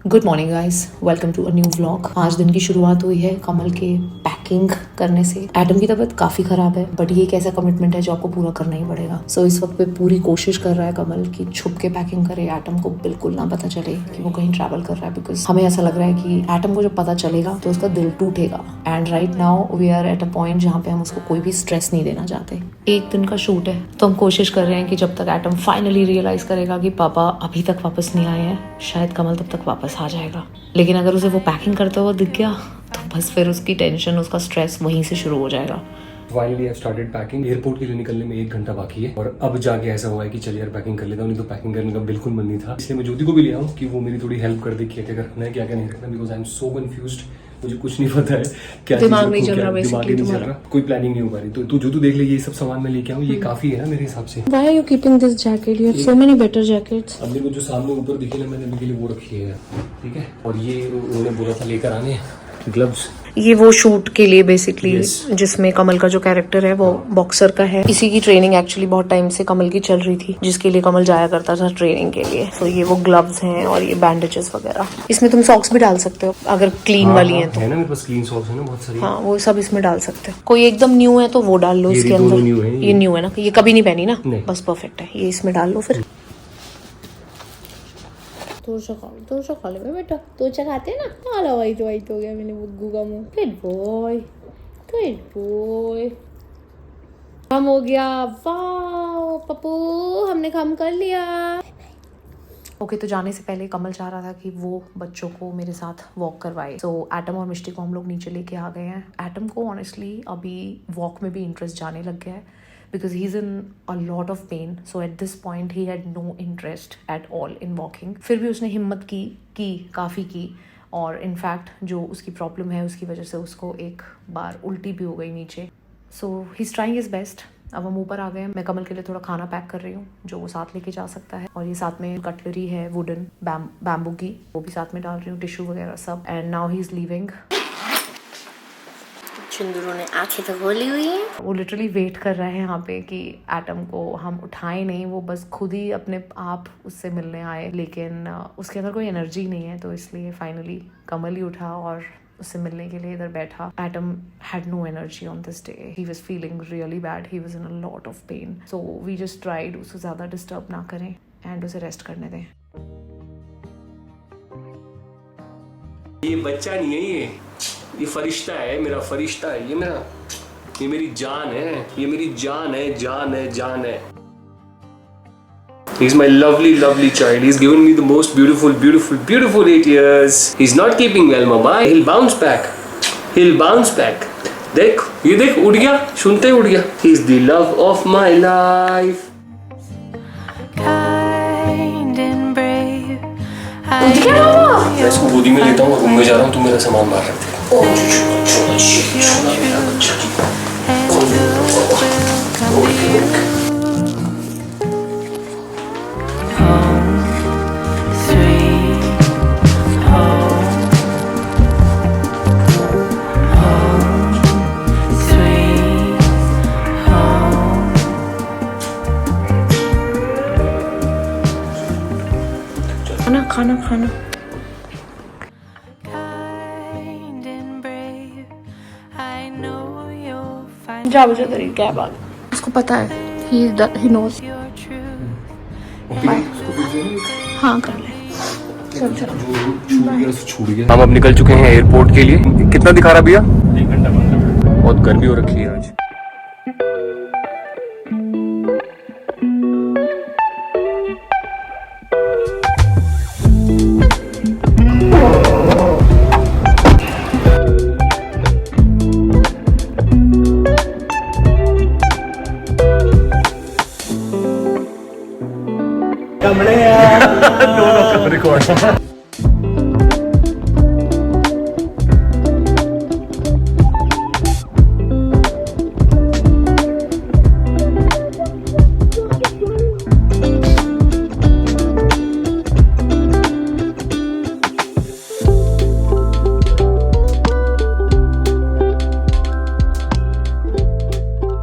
Good morning guys, welcome to a new vlog. आज दिन की शुरुआत हुई है कमल के पैकिंग करने से। एटम की तबीयत काफी खराब है, बट ये एक ऐसा कमिटमेंट है जो आपको पूरा करना ही पड़ेगा। सो इस वक्त पे पूरी कोशिश कर रहा है कमल कि छुप के पैकिंग करे, एटम को बिल्कुल ना पता चले कि वो कहीं ट्रैवल कर रहा है। बिकॉज हमें ऐसा लग रहा है कि एटम को जब पता चलेगा तो उसका दिल टूटेगा। And right now we are at a point जहाँ पे हम उसको कोई भी स्ट्रेस नहीं देना चाहते। एक दिन का शूट है तो हम कोशिश कर रहे हैं कि जब तक एटम फाइनली रियलाइज करेगा कि पापा अभी तक वापस नहीं आए हैं, शायद कमल तब तक वापस आ जाएगा। लेकिन अगर उसे वो पैकिंग करते हुए दिख गया तो बस फिर उसकी टेंशन, उसका स्ट्रेस वहीं से शुरू हो जाएगा। Finally I started packing. Airport के लिए निकलने में 1 घंटा बाकी है और अब जाके ऐसा हुआ है कि चल यार पैकिंग कर लेता हूँ। नहीं तो पैकिंग करने का बिल्कुल मन नहीं था, इसलिए मैं ज्योति को भी ले आऊँ कि वो मेरी थोड़ी हेल्प कर दे क्या क्या रखना है क्या क्या नहीं रखना। Because I am so confused, मुझे कुछ नहीं पता है क्या दिमाग नहीं चल रहा, दिमाग नहीं चल रहा, कोई प्लानिंग नहीं हो पा रही। तो तू देख ले, ये सब सामान मैं लेके आऊँ, ये काफी है ना मेरे हिसाब से। Why are you keeping this jacket? You have so many better jackets. अब मेरे को जो सामने ऊपर दिखे ना, मैंने अभी के लिए वो रखी है, ठीक है। और ये उन्होंने बोला था लेकर आने ग्लव्स। ये वो शूट के लिए बेसिकली जिसमें कमल का जो कैरेक्टर है वो बॉक्सर का है। इसी की ट्रेनिंग एक्चुअली बहुत टाइम से कमल की चल रही थी, जिसके लिए कमल जाया करता था ट्रेनिंग के लिए। तो ये वो ग्लव्स हैं और ये बैंडेजेस वगैरह। इसमें तुम सॉक्स भी डाल सकते हो अगर क्लीन वाली हैं तो। है ना मेरे पास क्लीन सॉक्स है ना बहुत सारी। हाँ, वो सब इसमें डाल सकते हो। कोई एकदम न्यू है तो वो डाल लो इसके अंदर। ये न्यू है ना, ये कभी नहीं पहनी ना, बस परफेक्ट है। ये इसमें डाल लो फिर। तो खा ले बेटा, तो खाते ना। आला वाइट हो गया मैंने बुग्गू का मुंह। गुड बॉय हम हो गया। वाओ पप्पू, हमने काम कर लिया। ओके, तो जाने से पहले कमल चाह रहा था कि वो बच्चों को मेरे साथ वॉक करवाए। सो एटम और मिष्टी को हम लोग नीचे लेके आ गए हैं। एटम को ऑनेस्टली अभी वॉक में भी इंटरेस्ट जाने लग गया है, because he's in a lot of pain. So at this point he had no interest at all in walking. फिर भी उसने हिम्मत की काफ़ी की। और इनफैक्ट जो उसकी प्रॉब्लम है उसकी वजह से उसको एक बार उल्टी भी हो गई नीचे। So he is trying his best. अब हम ऊपर आ गए हैं। मैं कमल के लिए थोड़ा खाना पैक कर रही हूँ जो वो साथ लेके जा सकता है। और ये साथ में कटलरी है वुडन बैम्बू की, वो भी साथ में डाल रही हूँ, टिश्यू वगैरह सब। And now he is leaving. चुंदरों ने आंखें तो खोली हुई है। वो लिटरली वेट कर रहे हैं यहाँ पे कि एटम को हम उठाएं नहीं, वो बस खुद ही अपने आप उससे मिलने आए। लेकिन उसके अंदर कोई एनर्जी नहीं है, तो इसलिए फाइनली कमल ही उठा और उससे मिलने के लिए इधर बैठा। Atom had no energy on this day. He was feeling really bad, he was in a lot of pain. So we just tried उसको ज़्यादा डिस्टर्ब ना करें एंड उसे रेस्ट करने दें। ये बच्चा नहीं है, ये फरिश्ता है, मेरा फरिश्ता है, ये मेरी जान है, ये मेरी जान है, जान है, जान है। He's my lovely, lovely child. He's given me the most beautiful, beautiful, beautiful 8 years. He's not keeping well, mama. He'll bounce back. He'll bounce back. देख, ये देख, उड़ गया, सुनते ही उड़ गया। He's the love of my life. मैं इसको गोदी में लेता हूँ और रूम में जा रहा हूँ, तू मेरा सामान बाहर रख दे। खाना जा बजे तेरी क्या बात, उसको पता है। he knows। हाँ कर ले। हम अब निकल चुके हैं एयरपोर्ट के लिए। कितना दिखा रहा भैया? 1 घंटा 15 मिनट। बहुत गर्मी हो रखी है आज। Record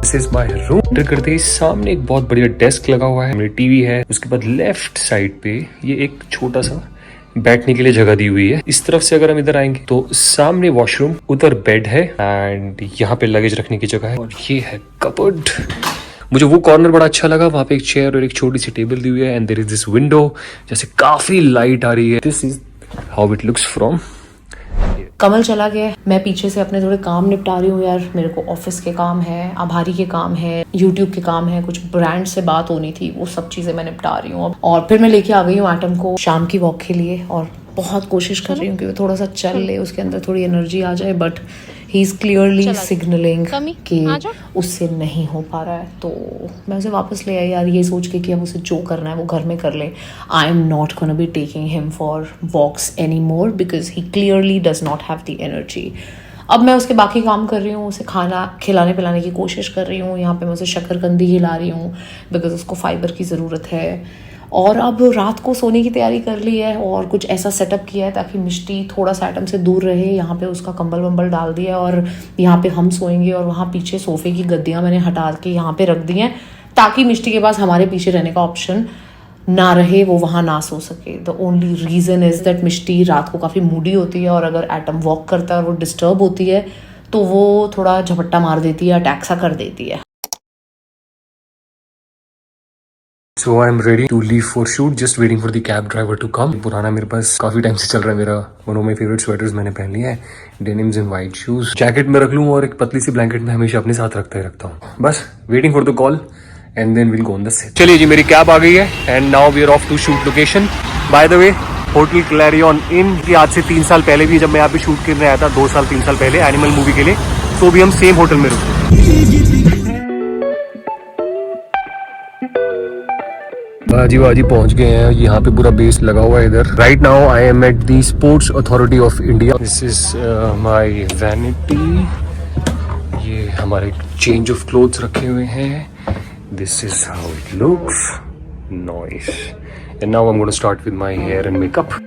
this is my room. Enter करते ही सामने एक बहुत बढ़िया डेस्क लगा हुआ है, मेरी टीवी है। उसके बाद लेफ्ट साइड पे ये एक छोटा सा बैठने के लिए जगह दी हुई है। इस तरफ से अगर हम इधर आएंगे तो सामने वॉशरूम, उधर बेड है एंड यहाँ पे लगेज रखने की जगह है और ये है कबर्ड। मुझे वो कॉर्नर बड़ा अच्छा लगा, वहाँ पे एक चेयर और एक छोटी सी टेबल दी हुई है and there is this window, जैसे काफी लाइट आ रही है। This is how it looks from. Kamal चला गया, मैं पीछे से अपने थोड़े काम निपटा रही हूँ यार। मेरे को ऑफिस के काम है, आभारी के काम है, यूट्यूब के काम है, कुछ ब्रांड से बात होनी थी, वो सब चीज़ें मैं निपटा रही हूँ। और फिर मैं लेके आ गई हूँ एटम को शाम की वॉक के लिए और बहुत कोशिश कर रही हूँ कि वो थोड़ा सा चल ले, उसके अंदर थोड़ी एनर्जी आ जाए, but he is clearly signalling कि उससे नहीं हो पा रहा है। तो मैं उसे वापस ले आई यार, ये सोच के कि अब उसे जो करना है वो घर में कर ले। I am not gonna be taking him for walks any more because he clearly does not have the energy. अब मैं उसके बाकी काम कर रही हूँ, उसे खाना खिलाने पिलाने की कोशिश कर रही हूँ। यहाँ पे मैं उसे शक्करकंदी खिला रही हूँ बिकॉज उसको फाइबर की ज़रूरत है। और अब रात को सोने की तैयारी कर ली है और कुछ ऐसा सेटअप किया है ताकि मिष्टी थोड़ा सा एटम से दूर रहे। यहाँ पे उसका कंबल वंबल डाल दिया है और यहाँ पे हम सोएंगे और वहाँ पीछे सोफे की गद्दियाँ मैंने हटा के यहाँ पे रख दी हैं ताकि मिष्टी के पास हमारे पीछे रहने का ऑप्शन ना रहे, वो वहाँ ना सो सके। The only reason is that Mishti रात को काफ़ी मूडी होती है और अगर एटम वॉक करता है और वो डिस्टर्ब होती है तो वो थोड़ा झपट्टा मार देती है, अटैक सा कर देती है। So I'm ready to leave for shoot, just waiting for the cab driver to come. पुराना मेरे पास काफी टाइम से चल रहा है मेरा one of my favorite sweaters मैंने पहन लिया है, denims and white shoes। Jacket में रख लूँ और एक पतली सी ब्लैंकेट में हमेशा अपने साथ रखता हूँ। बस waiting for the call and then we'll go on the set। चलिए जी, मेरी कैब आ गई है and now we are off to shoot location। By the way, hotel Clarion Inn की आज से 3 साल पहले भी जब मैं यहाँ पे शूट करने आया था 2-3 साल पहले एनिमल मूवी के लिए, तो भी हम सेम होटल में रुके। बाजी पहुंच गए हैं, यहाँ पे पूरा बेस लगा हुआ है इधर। Right now I am at the Sports Authority of India. This is my vanity. ये हमारे चेंज ऑफ क्लोथ्स रखे हुए हैं। This is how it looks nice and now I am gonna start with my hair and makeup.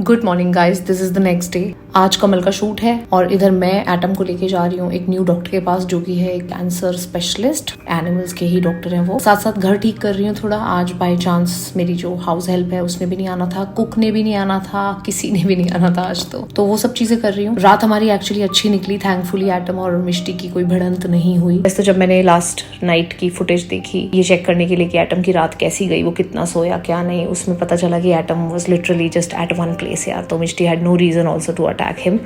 Good morning guys, this is the next day. आज कमल का shoot है और इधर मैं एटम को लेके जा रही हूँ एक न्यू डॉक्टर के पास जो कि है कैंसर स्पेशलिस्ट, एनिमल्स के ही डॉक्टर हैं वो। साथ साथ घर ठीक कर रही हूँ थोड़ा। आज बाय चांस मेरी जो हाउस हेल्प है उसने भी नहीं आना था, कुक ने भी नहीं आना था, किसी ने भी नहीं आना था आज तो वो सब चीजें कर रही हूँ। रात हमारी एक्चुअली अच्छी निकली, थैंकफुली एटम और मिष्टी की कोई भिड़ंत नहीं हुई। वैसे जब मैंने लास्ट नाइट की फुटेज देखी ये चेक करने के लिए कि एटम की रात कैसी गई, वो कितना सोया क्या नहीं, उसमें पता चला कि atom was literally just at one place यार। तो Mishti had no reason also to attack him.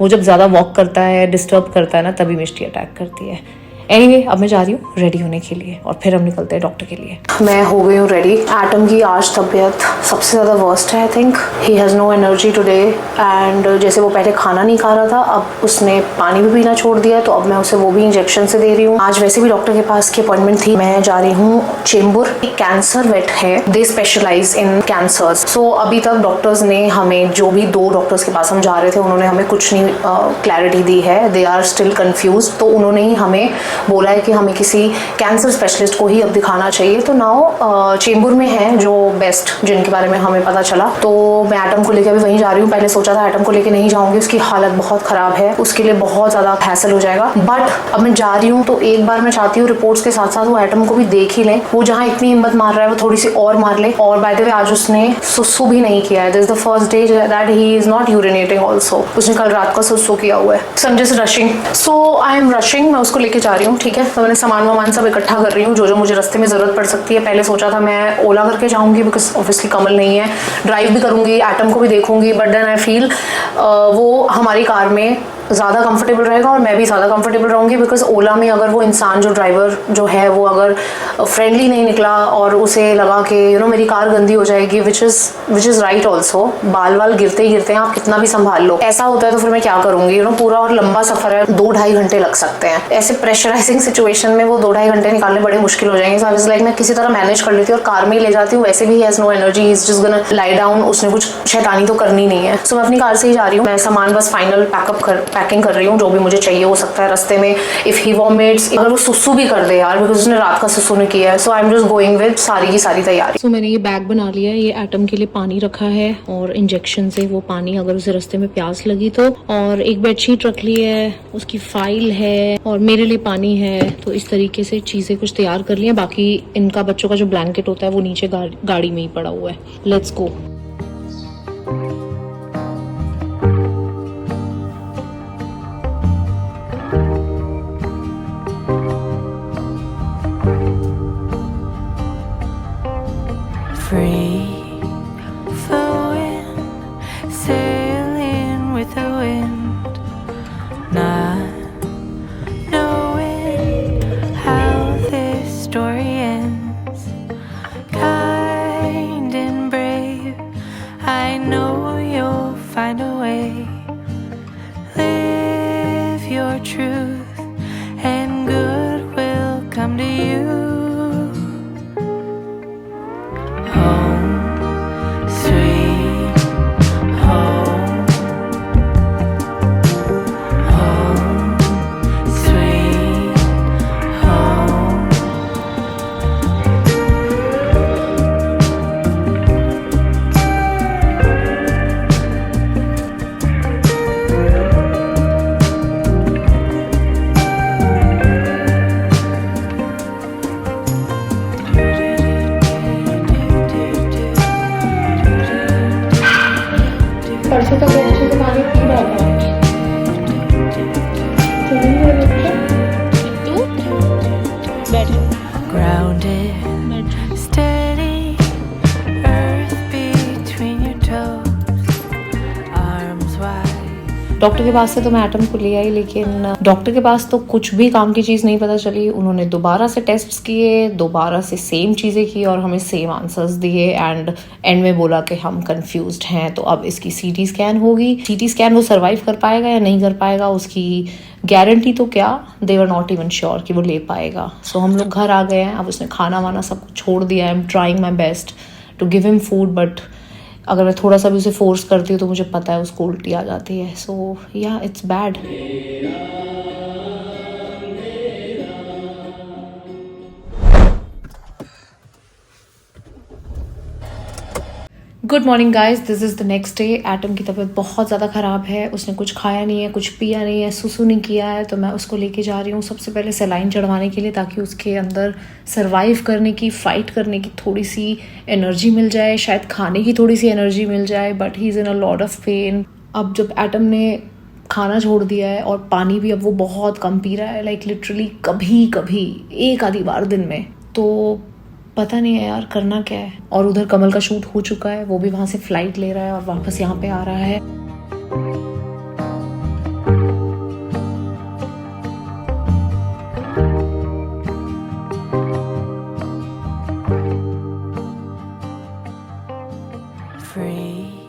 वो जब ज्यादा वॉक करता है, डिस्टर्ब करता है ना, तभी मिष्टी अटैक करती है। एनीवे, अब मैं जा रही हूँ रेडी होने के लिए और फिर हम निकलते हैं डॉक्टर के लिए। मैं हो गई हूँ रेडी। एटम की आज तबीयत सबसे ज़्यादा वर्स्ट है। I think he has no energy today and जैसे वो पहले खाना नहीं खा रहा था अब उसने पानी भी पीना छोड़ दिया है, तो अब मैं उसे वो भी इंजेक्शन से दे रही हूँ। आज वैसे भी डॉक्टर के पास की अपॉइंटमेंट थी। मैं जा रही हूँ चेंबूर, एक कैंसर वेट है, दे स्पेशलाइज इन कैंसर्स। सो अभी तक डॉक्टर्स ने हमें, जो भी 2 डॉक्टर्स के पास हम जा रहे थे, उन्होंने हमें कुछ नहीं क्लैरिटी दी है। They are still confused. तो उन्होंने ही हमें बोला है कि हमें किसी कैंसर स्पेशलिस्ट को ही अब दिखाना चाहिए। तो नाउ चेंबूर में है जो बेस्ट, जिनके बारे में हमें पता चला। तो मैं एटम को लेकर अभी वहीं जा रही हूँ। पहले सोचा था एटम को लेकर नहीं जाऊंगी, उसकी हालत बहुत खराब है, उसके लिए बहुत ज़्यादा हैसल हो जाएगा, बट अब मैं जा रही हूँ तो एक बार मैं चाहती हूँ रिपोर्ट्स के साथ साथ वो एटम को भी देख ही लें। वो जहाँ इतनी हिम्मत मार रहा है वो थोड़ी सी और मार ले। और बाय द वे आज उसने सुसु भी नहीं किया है। This is the first day that he is not urinating also. उसने कल रात का सुसु किया हुआ है। So I am just rushing. So I am rushing. मैं उसको लेके जा रही हूँ, ठीक है। तो मैंने सामान सब इकट्ठा कर रही हूँ जो मुझे रास्ते में ज़रूरत पड़ सकती है। पहले सोचा था मैं ओला करके जाऊँगी बिकॉज ऑब्वियसली कमल नहीं है, ड्राइव भी करूँगी, एटम को भी देखूँगी, बट देन आई फील वो हमारी कार में ज़्यादा कंफर्टेबल रहेगा और मैं भी ज़्यादा कंफर्टेबल रहूँगी। बिकॉज ओला में अगर वो इंसान जो ड्राइवर जो है वो अगर फ्रेंडली नहीं निकला और उसे लगा कि मेरी कार गंदी हो जाएगी, विच इज़ राइट ऑल्सो। बाल वाल गिरते ही गिरते हैं, आप कितना भी संभाल लो, ऐसा होता है तो फिर मैं क्या करूँगी। पूरा और लंबा सफ़र है, 2-2.5 घंटे लग सकते हैं। ऐसे प्रेशराइजिंग सिचुएशन में वो 2-2.5 घंटे निकालने बड़े मुश्किल हो जाएंगे। सो आई वाज लाइक मैं किसी तरह मैनेज कर लेती हूँ और कार में ही ले जाती हूँ। वैसे भी has no energy, he is just gonna lie down. उसने कुछ शैतानी तो करनी नहीं है। सो मैं अपनी कार से ही जा रही हूँ। मैं सामान बस फाइनल पैक पैकिंग कर रही हूँ, जो भी मुझे चाहिए हो सकता है रास्ते में। इफ ही वॉमिट्स, अगर वो सुसु भी कर दे यार, बिकॉज उसने रात का सुसु नहीं किया है, so I am just going with सारी की सारी तैयारी। सो मैंने ये बैग बना लिया है, ये एटम के लिए पानी रखा है और इंजेक्शन से वो पानी अगर उसे रास्ते में प्यास लगी तो, और एक बेडशीट रख ली है, उसकी फाइल है और मेरे लिए पानी है। तो इस तरीके से चीजें कुछ तैयार कर ली हैं। बाकी इनका बच्चों का जो ब्लैंकेट होता है वो नीचे गाड़ी में ही पड़ा हुआ है। Let's go. Free flowing, sailing with the wind, not knowing how this story ends. Kind and brave, I know you'll find a way. Live your truth and good will come to you. परसों तक अच्छे से पानी P रहा था। Grounded, steady, earth between your toes, arms wide. Doctor के पास से तो मैं एटम को ले आई, लेकिन डॉक्टर के पास तो कुछ भी काम की चीज़ नहीं पता चली। उन्होंने दोबारा से टेस्ट्स किए, दोबारा से सेम चीज़ें की और हमें सेम आंसर्स दिए एंड एंड में बोला कि हम कंफ्यूज्ड हैं। तो अब इसकी सीटी स्कैन होगी। सीटी स्कैन वो सर्वाइव कर पाएगा या नहीं कर पाएगा, उसकी गारंटी तो क्या, दे वर नॉट इवन श्योर कि वो ले पाएगा। सो हम लोग घर आ गए हैं। अब उसने खाना वाना सब कुछ छोड़ दिया। I am trying my best to give him food, but अगर मैं थोड़ा सा भी उसे फोर्स करती हूँ तो मुझे पता है उसको उल्टी आ जाती है। सो या it's bad. Good morning guys, this is the next day. Atom की तबीयत बहुत ज़्यादा ख़राब है। उसने कुछ खाया नहीं है, कुछ पिया नहीं है, सुसु नहीं किया है। तो मैं उसको लेके जा रही हूँ सबसे पहले सेलाइन चढ़वाने के लिए, ताकि उसके अंदर सर्वाइव करने की, फाइट करने की थोड़ी सी एनर्जी मिल जाए, शायद खाने की थोड़ी सी एनर्जी मिल जाए। But he is in a lot of pain. अब जब एटम ने खाना छोड़ दिया है और पानी भी अब वो बहुत कम पी रहा है, लाइक लिटरली कभी कभी एक आधी बार दिन में, तो पता नहीं है यार करना क्या है। और उधर कमल का शूट हो चुका है, वो भी वहाँ से फ्लाइट ले रहा है और वापस यहाँ पे आ रहा है। Free